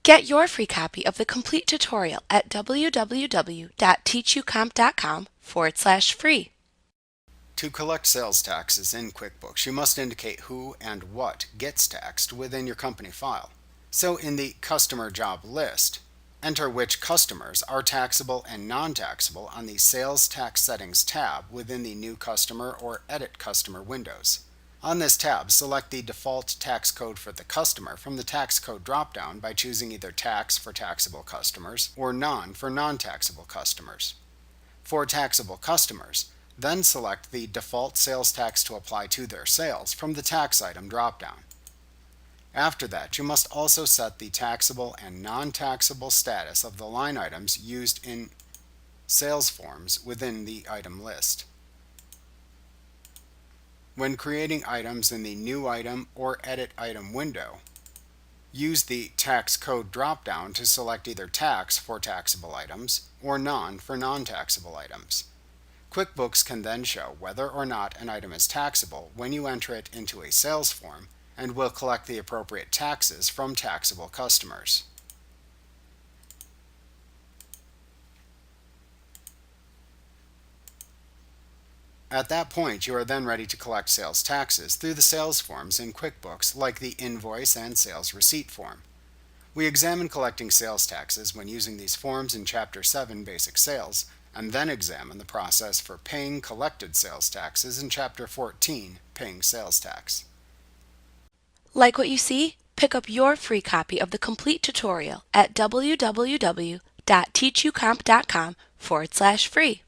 Get your free copy of the complete tutorial at www.teachucomp.com/free. To collect sales taxes in QuickBooks, you must indicate who and what gets taxed within your company file. So in the Customer Job list, enter which customers are taxable and non-taxable on the Sales Tax Settings tab within the New Customer or Edit Customer windows. On this tab, select the default tax code for the customer from the tax code dropdown by choosing either Tax for taxable customers or Non for non-taxable customers. For taxable customers, then select the default sales tax to apply to their sales from the tax item dropdown. After that, you must also set the taxable and non-taxable status of the line items used in sales forms within the item list. When creating items in the New Item or Edit Item window, use the Tax Code dropdown to select either Tax for taxable items or Non for non-taxable items. QuickBooks can then show whether or not an item is taxable when you enter it into a sales form and will collect the appropriate taxes from taxable customers. At that point, you are then ready to collect sales taxes through the sales forms in QuickBooks, like the invoice and sales receipt form. We examine collecting sales taxes when using these forms in Chapter 7 Basic Sales, and then examine the process for paying collected sales taxes in Chapter 14 Paying Sales Tax. Like what you see? Pick up your free copy of the complete tutorial at www.teachucomp.com/free.